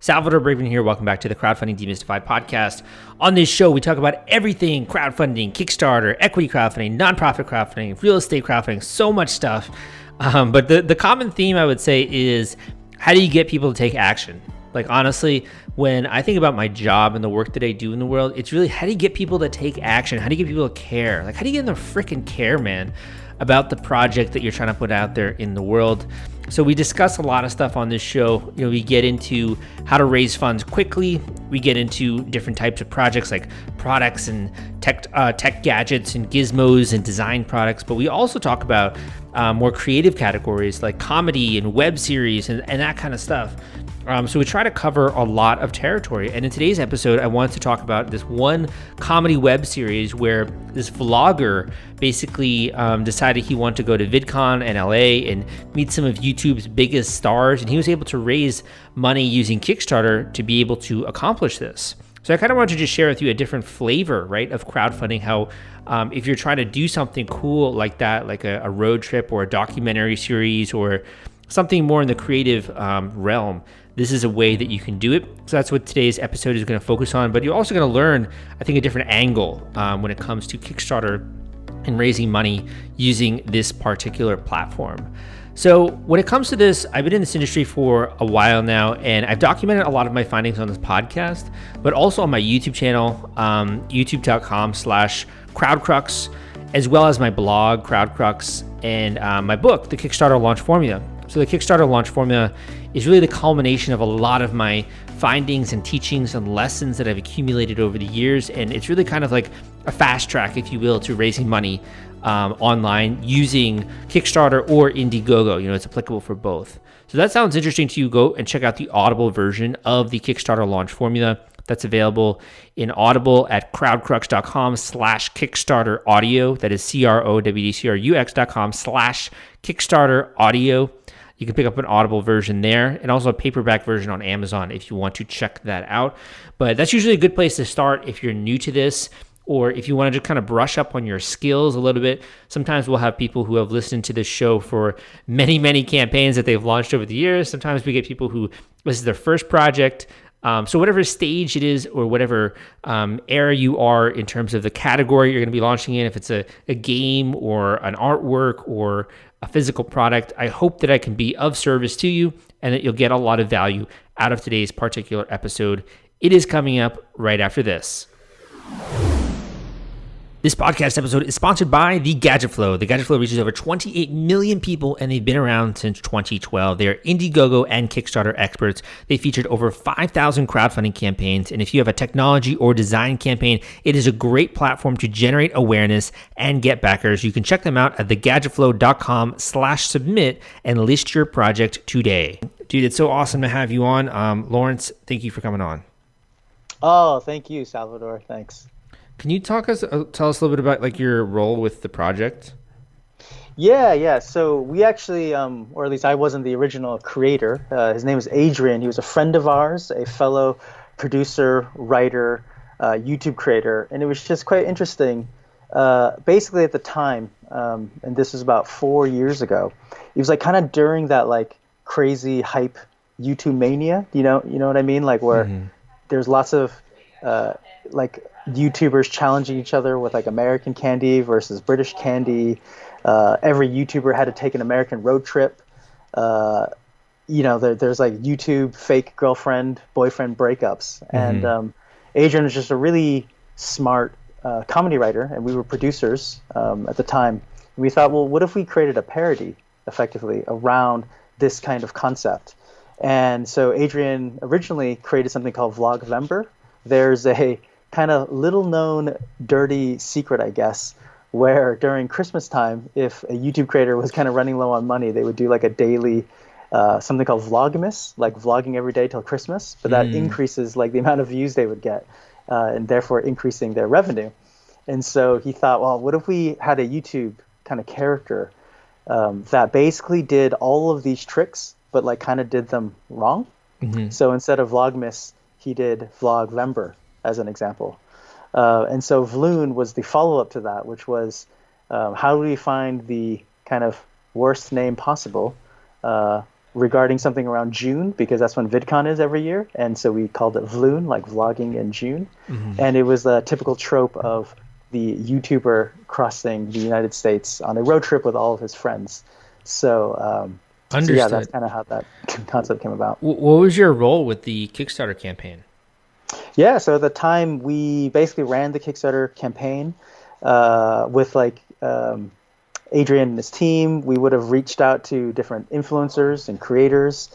Salvador Briggman here. Welcome back to the Crowdfunding Demystified podcast. On this show, we talk about everything crowdfunding, Kickstarter, equity crowdfunding, nonprofit crowdfunding, real estate crowdfunding, so much stuff. But the common theme, I would say, is how do you get people to take action? Like, honestly, when I think about my job and the work that I do in the world, it's really how do you get people to take action? How do you get people to care? Like, how do you get them to freaking care, man, about the project that you're trying to put out there in the world? So we discuss a lot of stuff on this show. You know, we get into how to raise funds quickly. We get into different types of projects like products and tech gadgets and gizmos and design products. But we also talk about more creative categories like comedy and web series and that kind of stuff. So we try to cover a lot of territory. And in today's episode, I wanted to talk about this one comedy web series where this vlogger basically decided he wanted to go to Vidcon in LA and meet some of YouTube's biggest stars. And he was able to raise money using Kickstarter to be able to accomplish this. So I kind of wanted to just share with you a different flavor, right, of crowdfunding, how if you're trying to do something cool like that, like a road trip or a documentary series or something more in the creative realm, this is a way that you can do it. So that's what today's episode is going to focus on. But you're also going to learn, I think, a different angle when it comes to Kickstarter and raising money using this particular platform. So when it comes to this, I've been in this industry for a while now, and I've documented a lot of my findings on this podcast, but also on my YouTube channel, youtube.com/crowdcrux, as well as my blog, Crowdcrux, and my book, The Kickstarter Launch Formula. So the Kickstarter Launch Formula is really the culmination of a lot of my findings and teachings and lessons that I've accumulated over the years. And it's really kind of like a fast track, if you will, to raising money online using Kickstarter or Indiegogo. You know, it's applicable for both. So that sounds interesting to you, go and check out the Audible version of the Kickstarter Launch Formula. That's available in Audible at crowdcrux.com/Kickstarter audio. That is crowdcrux.com/Kickstarter audio. You can pick up an Audible version there and also a paperback version on Amazon if you want to check that out. But that's usually a good place to start if you're new to this, or if you want to just kind of brush up on your skills a little bit. Sometimes we'll have people who have listened to this show for many, many campaigns that they've launched over the years. Sometimes we get people who this is their first project. So whatever stage it is or whatever era you are in terms of the category you're going to be launching in, if it's a game or an artwork or a physical product, I hope that I can be of service to you and that you'll get a lot of value out of today's particular episode. It is coming up right after this. This podcast episode is sponsored by The Gadget Flow. The Gadget Flow reaches over 28 million people, and they've been around since 2012. They are Indiegogo and Kickstarter experts. They featured over 5,000 crowdfunding campaigns, and if you have a technology or design campaign, it is a great platform to generate awareness and get backers. You can check them out at thegadgetflow.com/submit and list your project today. Dude, it's so awesome to have you on. Lawrence, thank you for coming on. Oh, thank you, Salvador. Thanks. Can you tell us a little bit about like your role with the project? Yeah. So we actually, or at least I wasn't the original creator. His name is Adrian. He was a friend of ours, a fellow producer, writer, YouTube creator, and it was just quite interesting. Basically, at the time, and this was about 4 years ago, it was like kind of during that like crazy hype YouTube mania. You know what I mean? Like where there's lots of like YouTubers challenging each other with like American candy versus British candy. Every YouTuber had to take an American road trip. There's like YouTube fake girlfriend, boyfriend breakups. And Adrian was just a really smart comedy writer, and we were producers at the time. And we thought, well, what if we created a parody effectively around this kind of concept? And so Adrian originally created something called Vlogvember. There's a kind of little known dirty secret, I guess, where during Christmas time, if a YouTube creator was kind of running low on money, they would do like a daily something called Vlogmas, like vlogging every day till Christmas, but that increases like the amount of views they would get and therefore increasing their revenue. And so he thought, well, what if we had a YouTube kind of character that basically did all of these tricks, but like kind of did them wrong? So instead of Vlogmas, he did Vlogvember, as an example. And so Vloon was the follow-up to that, which was how do we find the kind of worst name possible regarding something around June, because that's when VidCon is every year. And so we called it Vloon, like vlogging in June. And it was a typical trope of the YouTuber crossing the United States on a road trip with all of his friends. So, yeah, that's kind of how that concept came about. What was your role with the Kickstarter campaign? Yeah, so at the time, we basically ran the Kickstarter campaign with like Adrian and his team. We would have reached out to different influencers and creators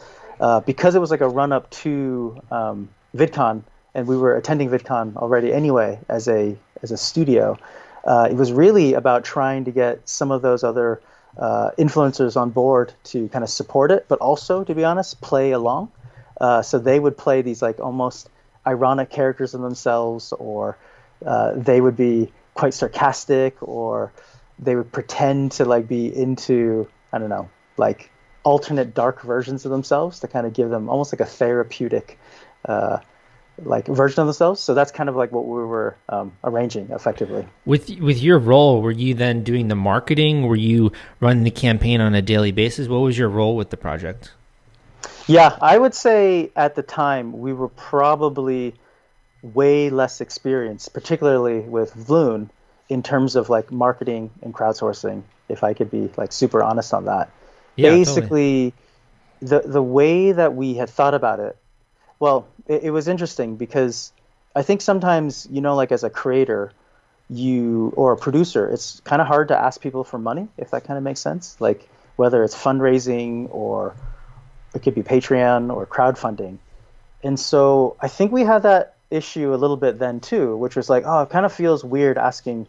because it was like a run-up to VidCon, and we were attending VidCon already anyway as a studio. It was really about trying to get some of those other influencers on board to kind of support it, but also, to be honest, play along. So they would play these like almost ironic characters in themselves, or they would be quite sarcastic, or they would pretend to like be into, I don't know, like alternate dark versions of themselves to kind of give them almost like a therapeutic like version of themselves. So that's kind of like what we were arranging effectively. With your role, were you then doing the marketing? Were you running the campaign on a daily basis? What was your role with the project? Yeah, I would say at the time we were probably way less experienced, particularly with Vloon, in terms of like marketing and crowdsourcing, if I could be like super honest on that. Yeah, basically, totally. The way that we had thought about it, well, it was interesting because I think sometimes, you know, like as a creator, or a producer, it's kind of hard to ask people for money, if that kind of makes sense. Like whether it's fundraising, or it could be Patreon or crowdfunding. And so I think we had that issue a little bit then too, which was like, oh, it kind of feels weird asking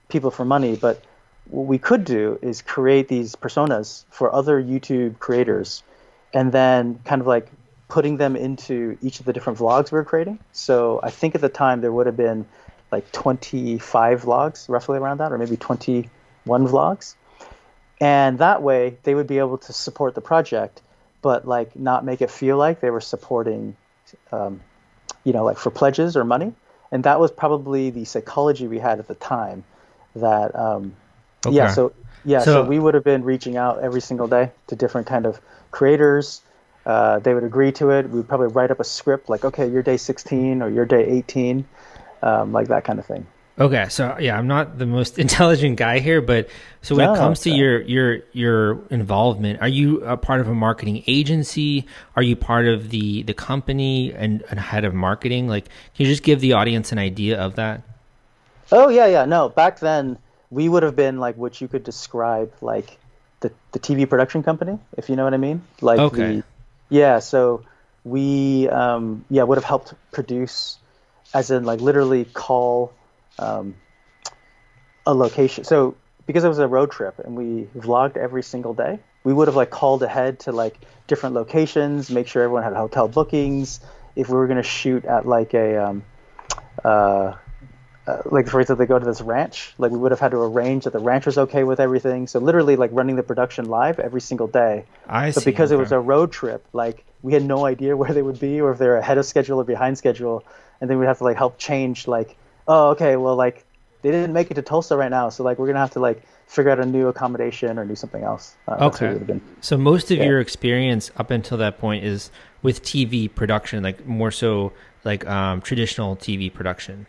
people for money. But what we could do is create these personas for other YouTube creators, and then kind of like putting them into each of the different vlogs we were creating. So I think at the time there would have been like 25 vlogs, roughly around that, or maybe 21 vlogs. And that way they would be able to support the project, but like not make it feel like they were supporting, you know, like for pledges or money. And that was probably the psychology we had at the time. That okay. So we would have been reaching out every single day to different kind of creators. They would agree to it. We'd probably write up a script like, okay, you're day 16 or you're day 18, like that kind of thing. Okay, so yeah, I'm not the most intelligent guy here, but so when it comes to your involvement, are you a part of a marketing agency? Are you part of the company and head of marketing? Like, can you just give the audience an idea of that? Oh yeah. No, back then we would have been like what you could describe like the TV production company, if you know what I mean. Like okay. So we would have helped produce, as in like literally call a location. So because it was a road trip and we vlogged every single day, we would have like called ahead to like different locations, make sure everyone had hotel bookings. If we were going to shoot at like a like for example, they go to this ranch, like we would have had to arrange that the ranch was okay with everything. So literally like running the production live every single day. But because it was a road trip, like we had no idea where they would be, or if they're ahead of schedule or behind schedule. And then we'd have to like help change, like, oh, okay, well, like they didn't make it to Tulsa right now. So like, we're going to have to like figure out a new accommodation or do something else. Okay. So most of your experience up until that point is with TV production, like more so like traditional TV production.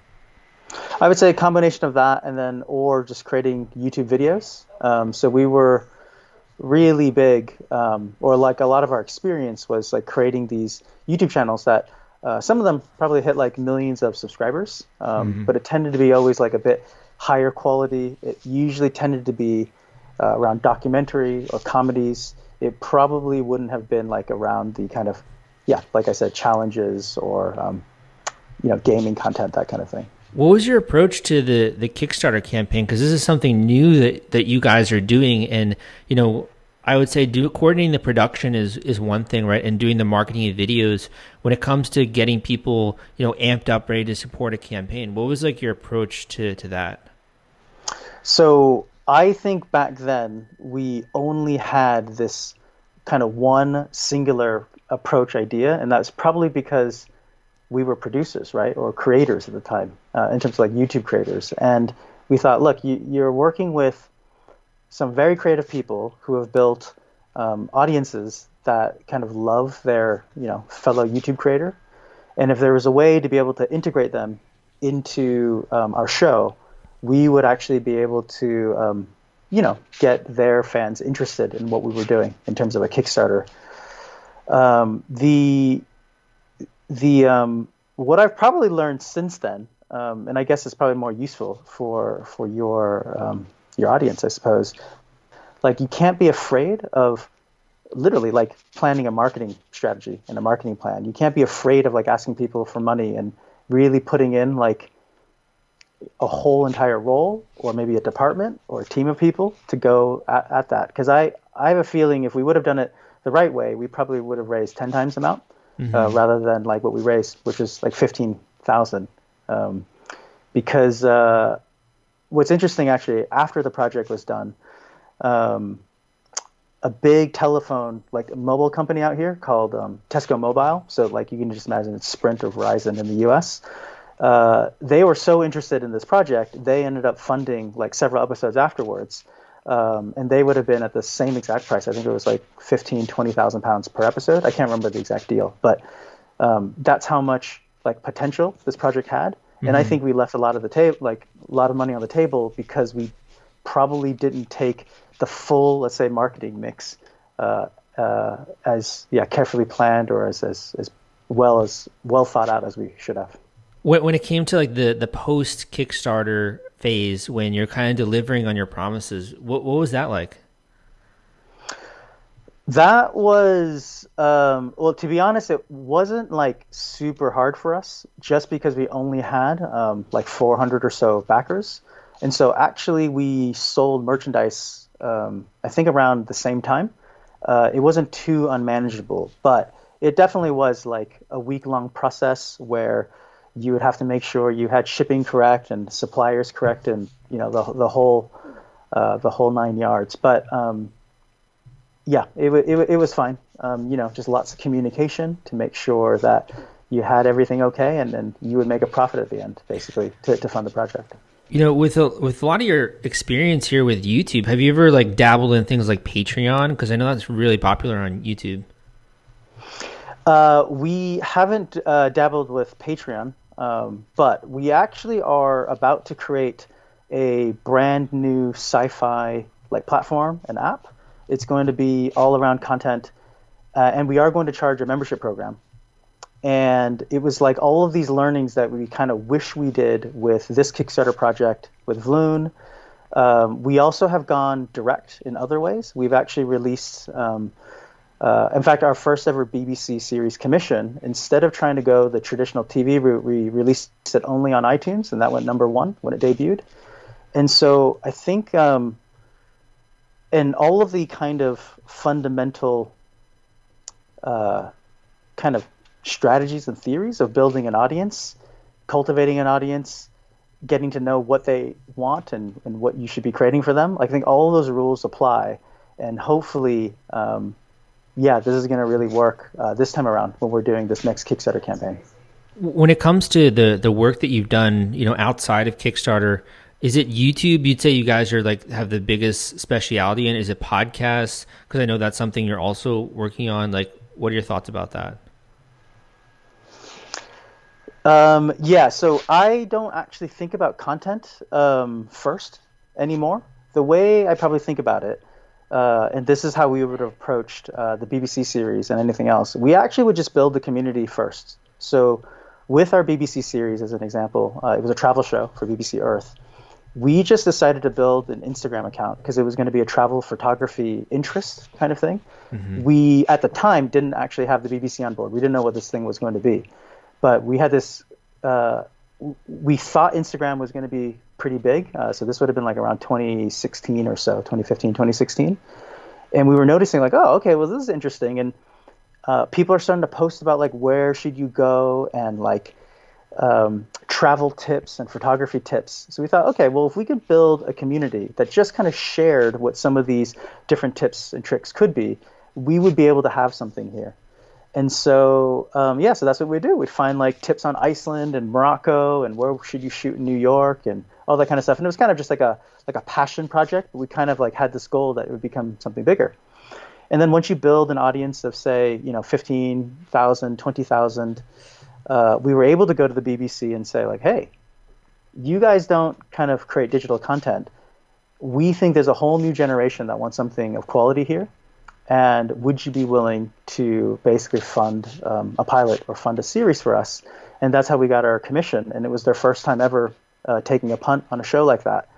I would say a combination of that, and then or just creating YouTube videos. So we were really big, or like a lot of our experience was like creating these YouTube channels that some of them probably hit like millions of subscribers, but it tended to be always like a bit higher quality. It usually tended to be around documentary or comedies. It probably wouldn't have been like around the kind of, like I said, challenges or gaming content, that kind of thing. What was your approach to the Kickstarter campaign? Because this is something new that you guys are doing, and I would say coordinating the production is one thing, right? And doing the marketing and videos. When it comes to getting people amped up, ready to support a campaign, what was like your approach to that? So I think back then we only had this kind of one singular approach idea, and that's probably because we were producers, right, or creators at the time, in terms of like YouTube creators. And we thought, look, you're working with some very creative people who have built audiences that kind of love their, fellow YouTube creator. And if there was a way to be able to integrate them into our show, we would actually be able to, get their fans interested in what we were doing in terms of a Kickstarter. What I've probably learned since then, and I guess it's probably more useful for your audience, I suppose. Like, you can't be afraid of literally like planning a marketing strategy and a marketing plan. You can't be afraid of like asking people for money and really putting in like a whole entire role or maybe a department or a team of people to go at that. Because I have a feeling if we would have done it the right way, we probably would have raised 10 times the amount rather than like what we raised, which is like 15,000. Because what's interesting actually, after the project was done, a big telephone, like a mobile company out here called Tesco Mobile. So like you can just imagine it's Sprint or Verizon in the US. They were so interested in this project, they ended up funding like several episodes afterwards. And they would have been at the same exact price. I think it was like 20,000 pounds per episode. I can't remember the exact deal, but that's how much like potential this project had. And I think we left a lot of money on the table because we probably didn't take the full, let's say, marketing mix as carefully planned or as well thought out as we should have. When it came to like the post Kickstarter phase, when you're kind of delivering on your promises, what was that like? That was well, to be honest, it wasn't like super hard for us just because we only had like 400 or so backers. And so actually we sold merchandise I think around the same time. It wasn't too unmanageable, but it definitely was like a week-long process where you would have to make sure you had shipping correct and suppliers correct and the whole 9 yards. But it was fine. Just lots of communication to make sure that you had everything okay, and then you would make a profit at the end, basically, to fund the project. With a lot of your experience here with YouTube, have you ever like dabbled in things like Patreon? Because I know that's really popular on YouTube. We haven't dabbled with Patreon, but we actually are about to create a brand new sci-fi like platform and app. It's going to be all around content, and we are going to charge a membership program. And it was like all of these learnings that we kind of wish we did with this Kickstarter project with Vloon. We also have gone direct in other ways. We've actually released, in fact, our first ever BBC series commission. Instead of trying to go the traditional TV route, we released it only on iTunes, and that went #1 when it debuted. And so I think, and all of the kind of fundamental kind of strategies and theories of building an audience, cultivating an audience, getting to know what they want and what you should be creating for them. I think all of those rules apply, and hopefully, this is going to really work this time around when we're doing this next Kickstarter campaign. When it comes to the work that you've done, outside of Kickstarter, is it YouTube? You'd say you guys are like have the biggest speciality in? Is it podcasts? Because I know that's something you're also working on. Like, what are your thoughts about that? So I don't actually think about content first anymore. The way I probably think about it, and this is how we would have approached the BBC series and anything else, we actually would just build the community first. So with our BBC series, as an example, it was a travel show for BBC Earth. We just decided to build an Instagram account because it was going to be a travel photography interest kind of thing. Mm-hmm. We, at the time, didn't actually have the BBC on board. We didn't know what this thing was going to be. But we had this, we thought Instagram was going to be pretty big. So this would have been like around 2016 or so, 2015, 2016. And we were noticing like, oh, okay, well, this is interesting. And people are starting to post about like, where should you go and like travel tips and photography tips. So we thought, okay, well, if we could build a community that just kind of shared what some of these different tips and tricks could be, we would be able to have something here. And so, so that's what we do. We'd find like tips on Iceland and Morocco and where should you shoot in New York and all that kind of stuff. And it was kind of just like a passion project, but we kind of like had this goal that it would become something bigger. And then once you build an audience of, say, 15,000, 20,000, we were able to go to the BBC and say, like, hey, you guys don't kind of create digital content. We think there's a whole new generation that wants something of quality here. And would you be willing to basically fund a pilot or fund a series for us? And that's how we got our commission. And it was their first time ever taking a punt on a show like that.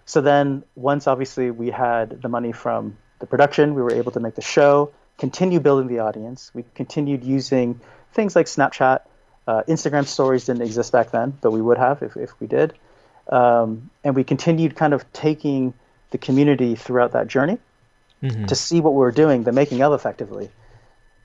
So then once obviously we had the money from the production, we were able to make the show, continue building the audience. We continued using things like Snapchat. Instagram stories didn't exist back then, but we would have if we did. And we continued kind of taking the community throughout that journey to see what we were doing, the making of effectively.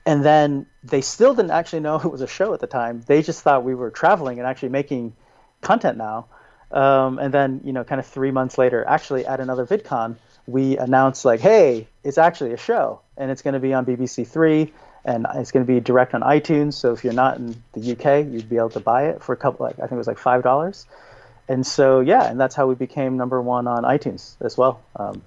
And then they still didn't actually know it was a show at the time. They just thought we were traveling and actually making content now. And then, kind of 3 months later, actually at another VidCon, we announced like, hey, it's actually a show and it's going to be on BBC Three and it's going to be direct on iTunes. So if you're not in the UK, you'd be able to buy it for a couple, I think it was like $5. And so, and that's how we became #1 on iTunes as well,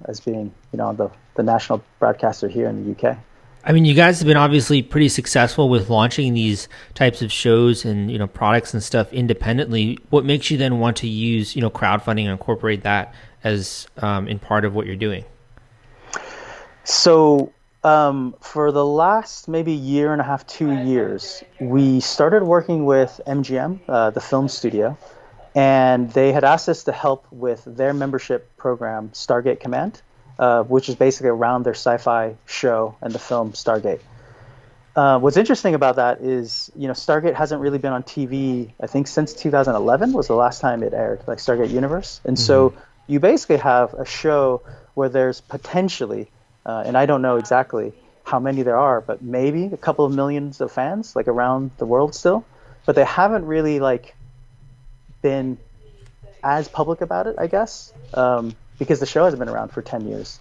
as being, the national broadcaster here in the UK. I mean, you guys have been obviously pretty successful with launching these types of shows and, products and stuff independently. What makes you then want to use, crowdfunding and incorporate that as in part of what you're doing? So for the last maybe year and a half, 2 years, we started working with MGM, the film studio, and they had asked us to help with their membership program, Stargate Command, which is basically around their sci-fi show and the film Stargate. What's interesting about that is, Stargate hasn't really been on TV, I think since 2011 was the last time it aired, like Stargate Universe. And so you basically have a show where there's potentially, and I don't know exactly how many there are, but maybe a couple of millions of fans, like around the world still, but they haven't really like been as public about it, I guess, because the show hasn't been around for 10 years.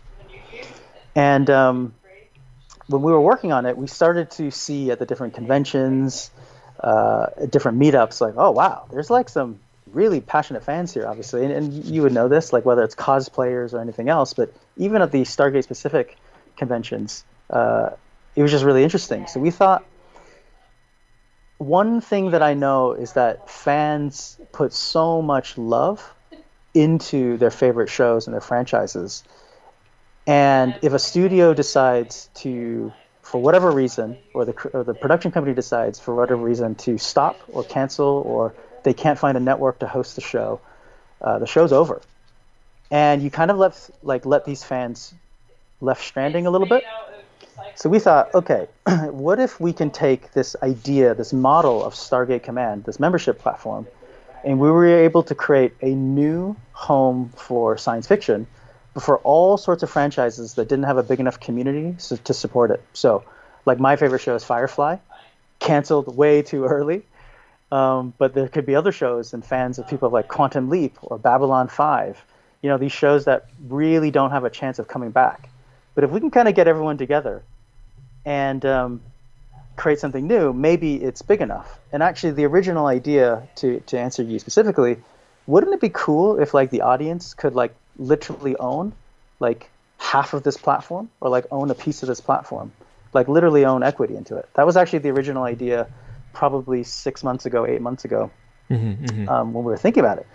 And when we were working on it, we started to see at the different conventions, different meetups, like, oh, wow, there's like some really passionate fans here, obviously. And you would know this, like whether it's cosplayers or anything else, but even at the Stargate specific conventions, it was just really interesting. So we thought, one thing that I know is that fans put so much love into their favorite shows and their franchises. And if a studio decides to, for whatever reason, or the production company decides for whatever reason to stop or cancel, or they can't find a network to host the show's over. And you kind of let these fans left stranding a little bit. So we thought, okay, what if we can take this idea, this model of Stargate Command, this membership platform, and we were able to create a new home for science fiction, but for all sorts of franchises that didn't have a big enough community to support it. So, like my favorite show is Firefly, canceled way too early, but there could be other shows and fans of people like Quantum Leap or Babylon 5, these shows that really don't have a chance of coming back. But if we can kind of get everyone together and create something new, maybe it's big enough. And actually, the original idea, to answer you specifically, wouldn't it be cool if like the audience could like literally own like half of this platform, or like own a piece of this platform, like literally own equity into it? That was actually the original idea, probably 6 months ago, 8 months ago, when we were thinking about it.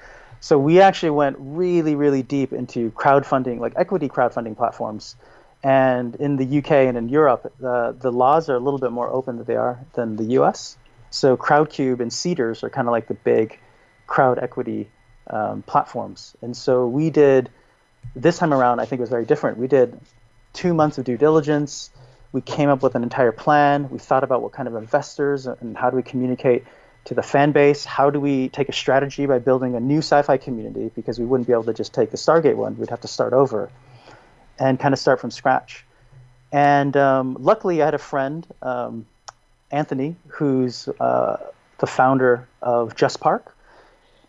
So we actually went really, really deep into crowdfunding, like equity crowdfunding platforms. And in the UK and in Europe, the laws are a little bit more open than the US. So Crowdcube and Seedrs are kind of like the big crowd equity platforms. And so we did, this time around, I think it was very different. We did 2 months of due diligence. We came up with an entire plan. We thought about what kind of investors and how do we communicate to the fan base. How do we take a strategy by building a new sci-fi community, because we wouldn't be able to just take the Stargate one. We'd have to start over and kind of start from scratch. And luckily, I had a friend, Anthony, who's the founder of Just Park.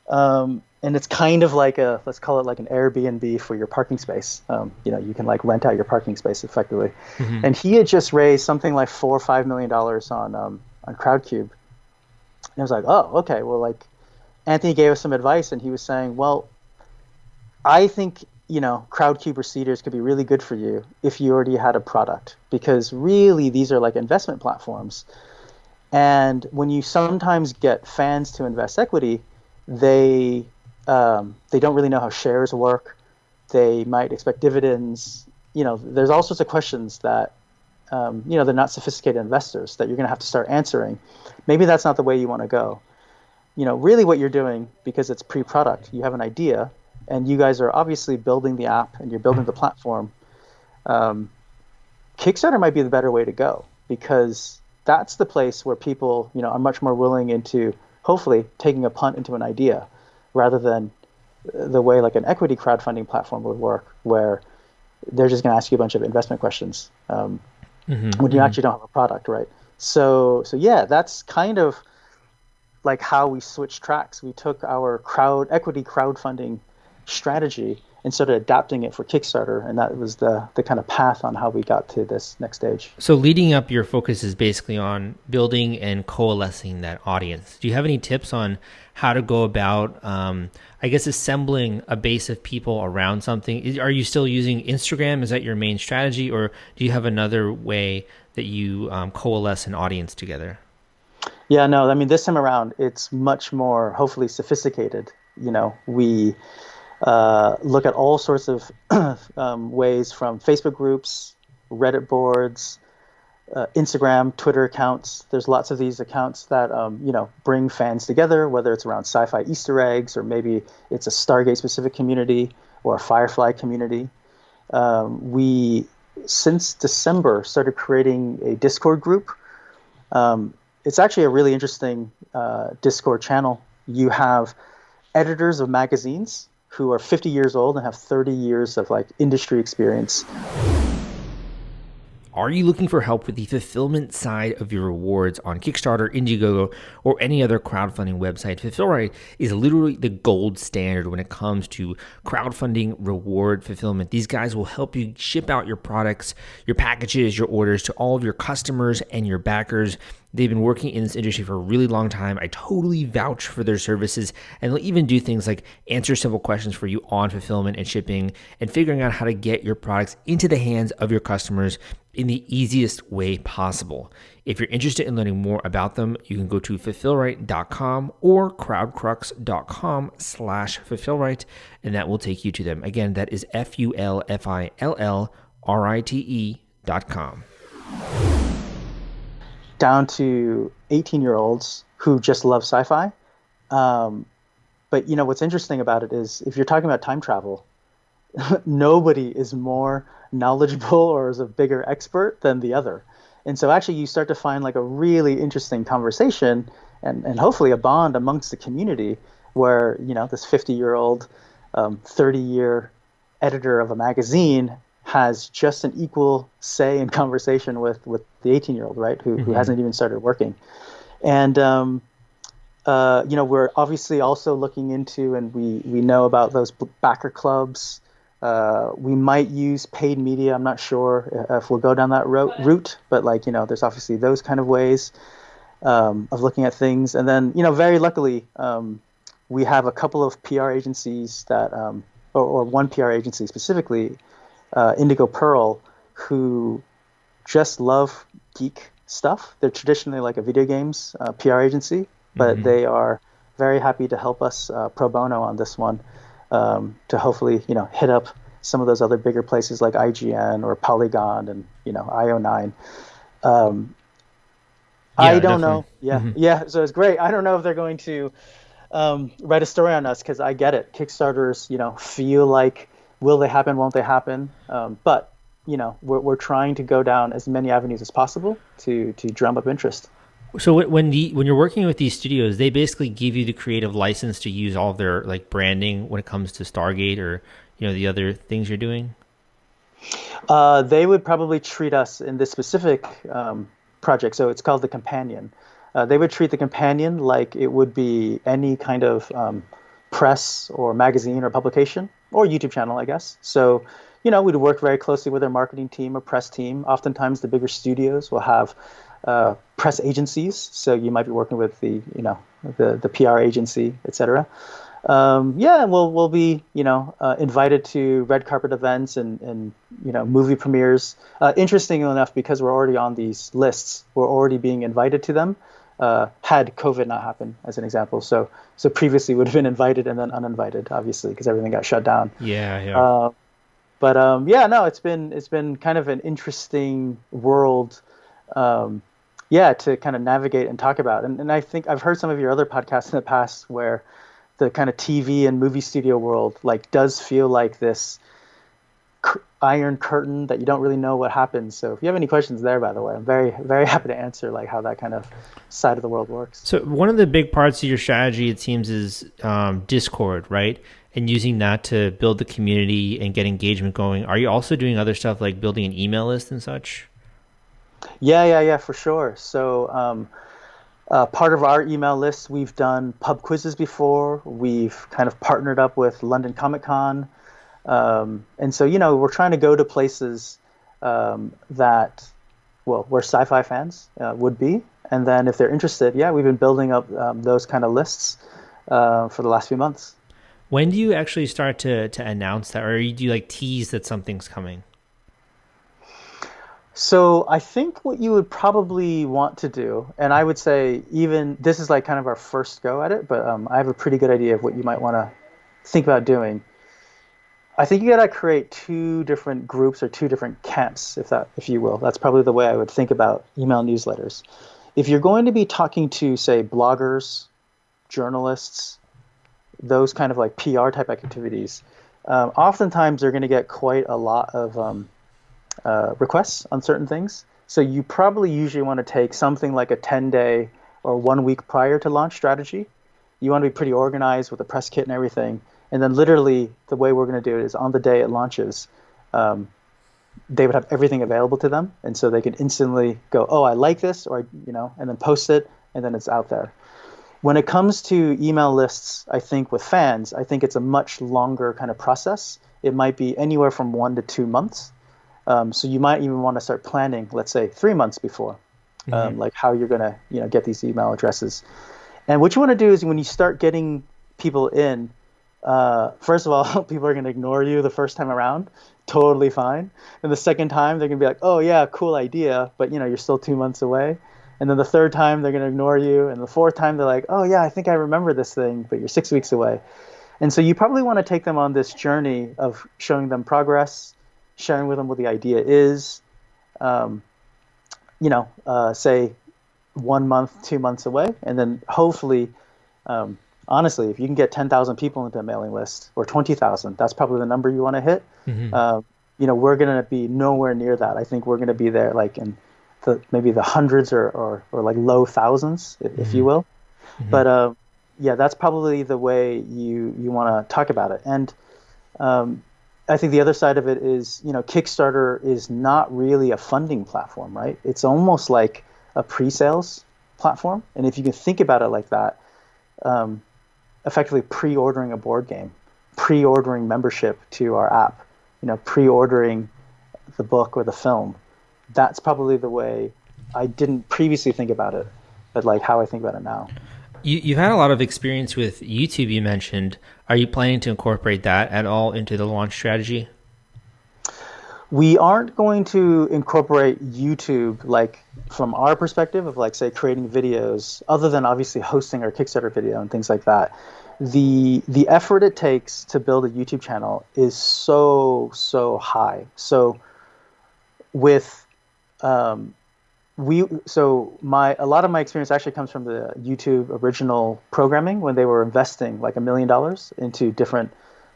And it's kind of like let's call it like an Airbnb for your parking space. You can like rent out your parking space effectively. And he had just raised something like $4 or $5 million on Crowdcube. And I was like, oh, okay. Well, like Anthony gave us some advice, and he was saying, well, I think Crowdcube or Seedrs could be really good for you if you already had a product, because really these are like investment platforms. And when you sometimes get fans to invest equity, they don't really know how shares work. They might expect dividends. There's all sorts of questions that they're not sophisticated investors that you're going to have to start answering. Maybe that's not the way you want to go. Really what you're doing, because it's pre-product, you have an idea, and you guys are obviously building the app and you're building the platform. Kickstarter might be the better way to go, because that's the place where people, are much more willing into hopefully taking a punt into an idea, rather than the way like an equity crowdfunding platform would work, where they're just going to ask you a bunch of investment questions when you actually don't have a product, right? So yeah, that's kind of like how we switched tracks. We took our equity crowdfunding strategy and started adapting it for Kickstarter, and that was the kind of path on how we got to this next stage. So leading up, your focus is basically on building and coalescing that audience. Do you have any tips on how to go about, assembling a base of people around something? Are you still using Instagram? Is that your main strategy, or do you have another way that you coalesce an audience together? Yeah, no, I mean, this time around, it's much more hopefully sophisticated. We look at all sorts of ways, from Facebook groups, Reddit boards, Instagram, Twitter accounts. There's lots of these accounts that bring fans together, whether it's around sci-fi Easter eggs, or maybe it's a Stargate specific community or a Firefly community. We, since December, started creating a Discord group. It's actually a really interesting Discord channel. You have editors of magazines who are 50 years old and have 30 years of like industry experience. Are you looking for help with the fulfillment side of your rewards on Kickstarter, Indiegogo, or any other crowdfunding website? Fulfillrite is literally the gold standard when it comes to crowdfunding reward fulfillment. These guys will help you ship out your products, your packages, your orders to all of your customers and your backers. They've been working in this industry for a really long time. I totally vouch for their services, and they'll even do things like answer simple questions for you on fulfillment and shipping, and figuring out how to get your products into the hands of your customers in the easiest way possible. If you're interested in learning more about them, you can go to fulfillrite.com or crowdcrux.com/fulfillrite, and that will take you to them. Again, that is FULFILLRITE.com. Down to 18-year-olds who just love sci-fi. But what's interesting about it is, if you're talking about time travel, nobody is more knowledgeable or is a bigger expert than the other. And so actually you start to find like a really interesting conversation and hopefully a bond amongst the community, where, this 50-year-old, 30-year editor of a magazine has just an equal say in conversation with the 18-year-old, right, who hasn't even started working. And we're obviously also looking into, and we know about those backer clubs. We might use paid media. I'm not sure if we'll go down that route, but there's obviously those kind of ways of looking at things. And then, very luckily, we have a couple of PR agencies that, or one PR agency specifically, Indigo Pearl, who just love geek stuff. They're traditionally like a video games PR agency, but they are very happy to help us pro bono on this one, to hopefully hit up some of those other bigger places like IGN or Polygon and IO9. I don't know. Yeah. So it's great. I don't know if they're going to write a story on us, because I get it. Kickstarters, feel like, will they happen? Won't they happen? But we're trying to go down as many avenues as possible to drum up interest. So when you're working with these studios, they basically give you the creative license to use all of their like branding when it comes to Stargate or the other things you're doing? They would probably treat us in this specific project. So it's called the Companion. They would treat the Companion like it would be any kind of press or magazine or publication or YouTube channel, I guess. So, we'd work very closely with their marketing team or press team. Oftentimes the bigger studios will have press agencies. So you might be working with the PR agency, et cetera. Yeah, we'll be invited to red carpet events and movie premieres. Interestingly enough, because we're already on these lists, we're already being invited to them. Had COVID not happened, as an example, so previously would have been invited and then uninvited, obviously, because everything got shut down. Yeah, yeah. But yeah, no, it's been kind of an interesting world, yeah, to kind of navigate and talk about. And I think I've heard some of your other podcasts in the past where the kind of TV and movie studio world like does feel like this iron curtain that you don't really know what happens. So if you have any questions there, by the way, I'm very, very happy to answer like how that kind of side of the world works. So one of the big parts of your strategy, it seems, is Discord, right? And using that to build the community and get engagement going. Are you also doing other stuff like building an email list and such? Yeah, for sure. So part of our email list, we've done pub quizzes before. We've kind of partnered up with London Comic Con. And so, we're trying to go to places that, well, where sci-fi fans would be. And then if they're interested, yeah, we've been building up those kind of lists for the last few months. When do you actually start to announce that, or do you like tease that something's coming? So I think what you would probably want to do, and I would say even this is like kind of our first go at it, but I have a pretty good idea of what you might want to think about doing. I think you got to create two different groups or two different camps, if you will. That's probably the way I would think about email newsletters. If you're going to be talking to, say, bloggers, journalists, those kind of like PR type activities, oftentimes they're going to get quite a lot of requests on certain things. So you probably usually want to take something like a 10-day or 1 week prior to launch strategy. You want to be pretty organized with a press kit and everything. And then literally the way we're going to do it is on the day it launches, they would have everything available to them. And so they can instantly go, oh, I like this, or, and then post it, and then it's out there. When it comes to email lists, I think with fans, I think it's a much longer kind of process. It might be anywhere from 1 to 2 months. So you might even want to start planning, let's say 3 months before, like how you're going to, get these email addresses. And what you want to do is when you start getting people in, first of all, people are going to ignore you the first time around, totally fine. And the second time, they're going to be like, oh yeah, cool idea, but you're still 2 months away. And then the third time, they're going to ignore you. And the fourth time, they're like, oh yeah, I think I remember this thing, but you're 6 weeks away. And so you probably want to take them on this journey of showing them progress, sharing with them what the idea is, say 1 month, 2 months away. And then hopefully, honestly, if you can get 10,000 people into a mailing list or 20,000, that's probably the number you want to hit. We're going to be nowhere near that. I think we're going to be there like in maybe the hundreds or like low thousands, if you will. But yeah, that's probably the way you want to talk about it. And I think the other side of it is, Kickstarter is not really a funding platform, right? It's almost like a pre-sales platform. And if you can think about it like that, effectively pre-ordering a board game, pre-ordering membership to our app, pre-ordering the book or the film, that's probably the way I didn't previously think about it, but like how I think about it now. You've had a lot of experience with YouTube, you mentioned. Are you planning to incorporate that at all into the launch strategy? We aren't going to incorporate YouTube, like from our perspective of like, say, creating videos, other than obviously hosting our Kickstarter video and things like that. The effort it takes to build a YouTube channel is so high. So with a lot of my experience actually comes from the YouTube original programming when they were investing like $1 million into different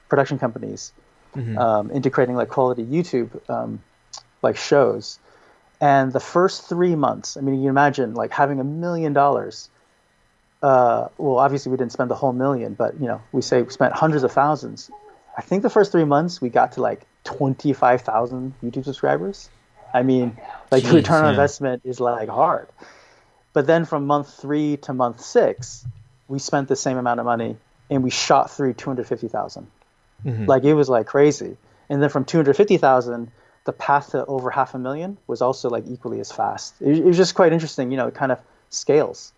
production companies, into creating like quality YouTube like shows. And the first 3 months, I mean, you imagine like having $1 million. Well, obviously we didn't spend the whole million, but we spent hundreds of thousands. I think the first 3 months we got to like 25,000 YouTube subscribers. I mean, like the return on investment is like hard. But then from month 3 to month 6, we spent the same amount of money and we shot through 250,000. Like it was like crazy. And then from 250,000, the path to over 500,000 was also like equally as fast. It was just quite interesting, it kind of scales.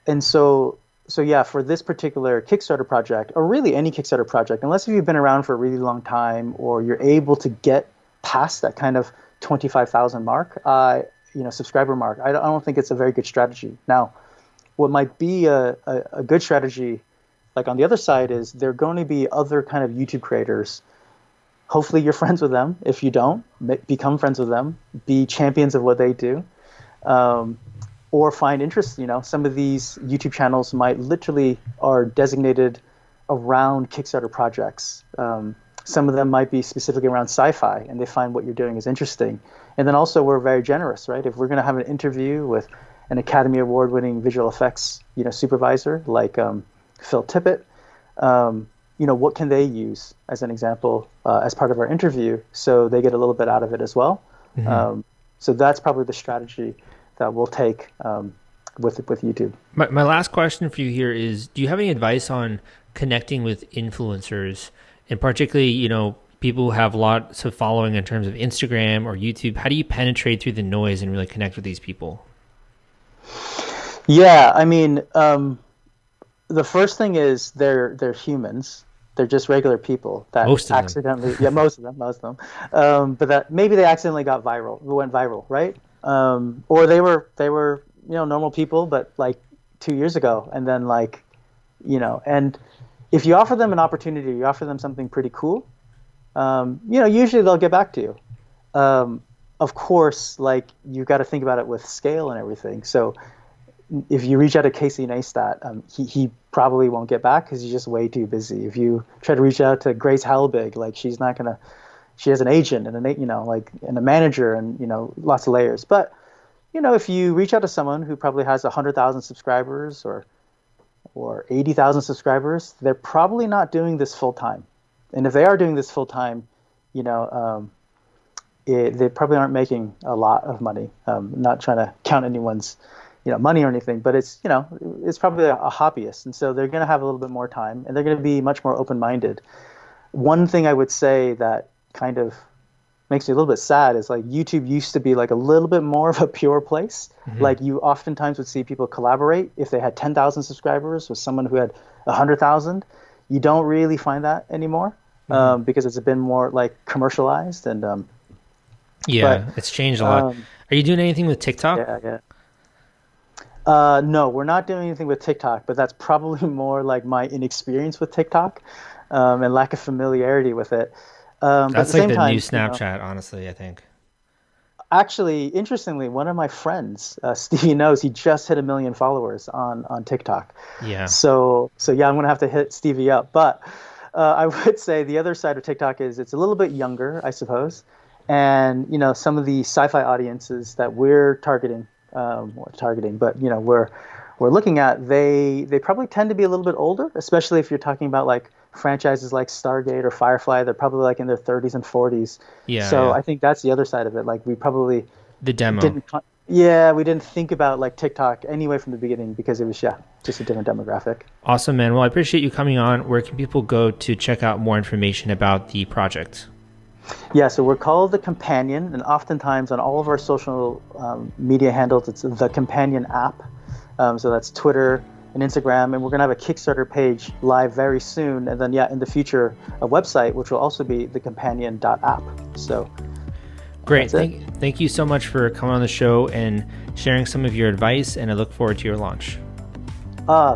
And so so yeah, for this particular Kickstarter project, or really any Kickstarter project, unless if you've been around for a really long time or you're able to get past that kind of 25,000 mark, subscriber mark, I don't think it's a very good strategy. Now, what might be a good strategy, like on the other side, is there are going to be other kind of YouTube creators. Hopefully you're friends with them. If you don't, become friends with them, be champions of what they do. Or find interest, some of these YouTube channels might literally are designated around Kickstarter projects. Some of them might be specifically around sci-fi, and they find what you're doing is interesting. And then also we're very generous, right? If we're going to have an interview with an Academy Award-winning visual effects, supervisor like Phil Tippett, what can they use as an example as part of our interview, so they get a little bit out of it as well. Mm-hmm. So that's probably the strategy that we'll take with YouTube. My last question for you here is, do you have any advice on connecting with influencers, and particularly, people who have lots of following in terms of Instagram or YouTube? How do you penetrate through the noise and really connect with these people? Yeah, I mean, the first thing is they're humans. They're just regular people that most of them. But that maybe they accidentally went viral, right? Or they were normal people, but like 2 years ago, and then and if you offer them an opportunity, you offer them something pretty cool, usually they'll get back to you. Of course, you got to think about it with scale and everything. So if you reach out to Casey Neistat, he probably won't get back because he's just way too busy. If you try to reach out to Grace Halbig, she's not gonna. She has an agent and and a manager and lots of layers. But if you reach out to someone who probably has 100,000 subscribers or 80,000 subscribers, they're probably not doing this full time. And if they are doing this full time, they probably aren't making a lot of money. Not trying to count anyone's money or anything, but it's it's probably a hobbyist, and so they're going to have a little bit more time, and they're going to be much more open-minded. One thing I would say that kind of makes me a little bit sad is YouTube used to be a little bit more of a pure place. Mm-hmm. You oftentimes would see people collaborate if they had 10,000 subscribers with someone who had 100,000. You don't really find that anymore. Mm-hmm. Because it's been more commercialized and it's changed a lot. Are you doing anything with TikTok? Yeah. No, we're not doing anything with TikTok, but that's probably more my inexperience with TikTok and lack of familiarity with it. That's the new Snapchat, honestly, I think. Actually, interestingly, one of my friends, Stevie knows, he just hit 1 million followers on TikTok. Yeah. So yeah, I'm going to have to hit Stevie up. But I would say the other side of TikTok is it's a little bit younger, I suppose. And, some of the sci-fi audiences that we're targeting, but we're looking at, they probably tend to be a little bit older, especially if you're talking about franchises like Stargate or Firefly. They're probably in their 30s and 40s. Yeah. So yeah. I think that's the other side of it. We probably the demo. we didn't think about TikTok anyway from the beginning because it was just a different demographic. Awesome, man. Well, I appreciate you coming on. Where can people go to check out more information about the project? Yeah, so we're called The Companion, and oftentimes on all of our social media handles, it's The Companion app. So that's Twitter and Instagram, and we're going to have a Kickstarter page live very soon, and then in the future, a website, which will also be thecompanion.app. So great. Thank you so much for coming on the show and sharing some of your advice, and I look forward to your launch.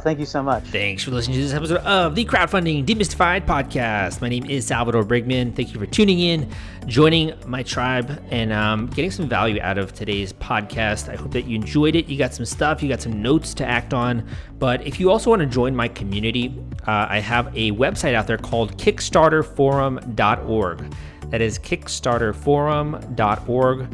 Thank you so much. Thanks for listening to this episode of the Crowdfunding Demystified podcast. My name is Salvador Briggman. Thank you for tuning in, joining my tribe, and getting some value out of today's podcast. I hope that you enjoyed it. You got some stuff, you got some notes to act on. But if you also want to join my community, I have a website out there called Kickstarterforum.org. That is Kickstarterforum.org.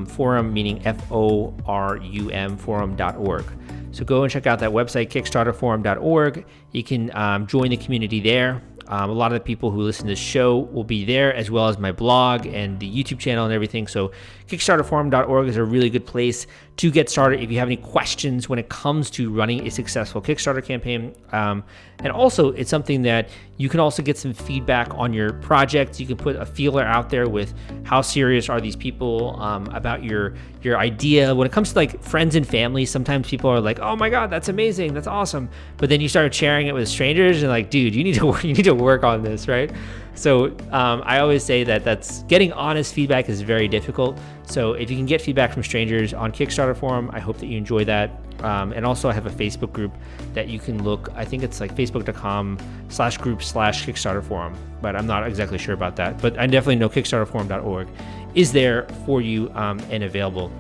Forum meaning Forum, forum.org. So go and check out that website, Kickstarterforum.org. You can join the community there. A lot of the people who listen to this show will be there, as well as my blog and the YouTube channel and everything. So Kickstarterforum.org is a really good place to get started if you have any questions when it comes to running a successful Kickstarter campaign. And also, it's something that you can also get some feedback on your projects. You can put a feeler out there with how serious are these people about your idea. When it comes to like friends and family, sometimes people are like, "Oh my God, that's amazing, that's awesome," but then you start sharing it with strangers and like, "Dude, you need to work on this," right? So I always say that's getting honest feedback is very difficult. So if you can get feedback from strangers on Kickstarter forum, I hope that you enjoy that. And also I have a Facebook group that you can look. I think it's like facebook.com/group/Kickstarter forum, but I'm not exactly sure about that. But I definitely know kickstarterforum.org is there for you and available.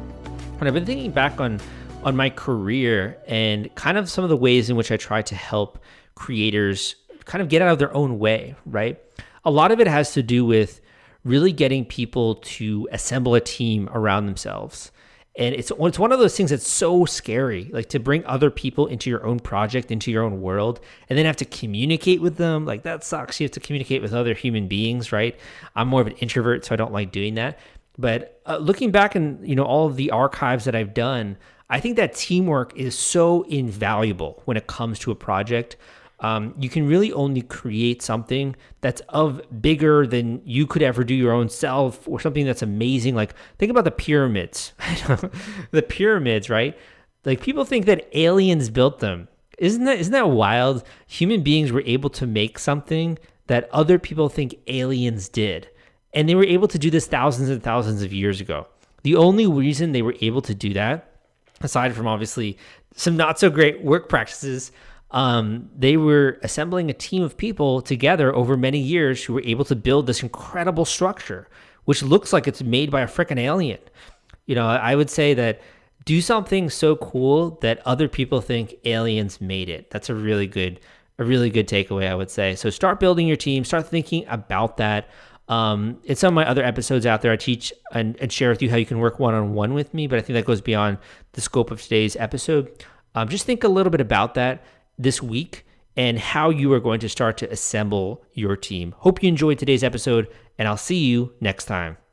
And I've been thinking back on my career and kind of some of the ways in which I try to help creators kind of get out of their own way, right? A lot of it has to do with really getting people to assemble a team around themselves. And it's one of those things that's so scary, like to bring other people into your own project, into your own world, and then have to communicate with them. Like that sucks. You have to communicate with other human beings, right? I'm more of an introvert, so I don't like doing that. But looking back in all of the archives that I've done, I think that teamwork is so invaluable when it comes to a project. You can really only create something that's of bigger than you could ever do your own self, or something that's amazing. Like think about the pyramids, the pyramids, right? Like people think that aliens built them. Isn't that wild? Human beings were able to make something that other people think aliens did. And they were able to do this thousands and thousands of years ago. The only reason they were able to do that, aside from obviously some not so great work practices, they were assembling a team of people together over many years who were able to build this incredible structure, which looks like it's made by a freaking alien. I would say that do something so cool that other people think aliens made it. That's a really good takeaway, I would say. So start building your team, start thinking about that. In some of my other episodes out there, I teach and share with you how you can work one-on-one with me, but I think that goes beyond the scope of today's episode. Just think a little bit about that this week and how you are going to start to assemble your team. Hope you enjoyed today's episode, and I'll see you next time.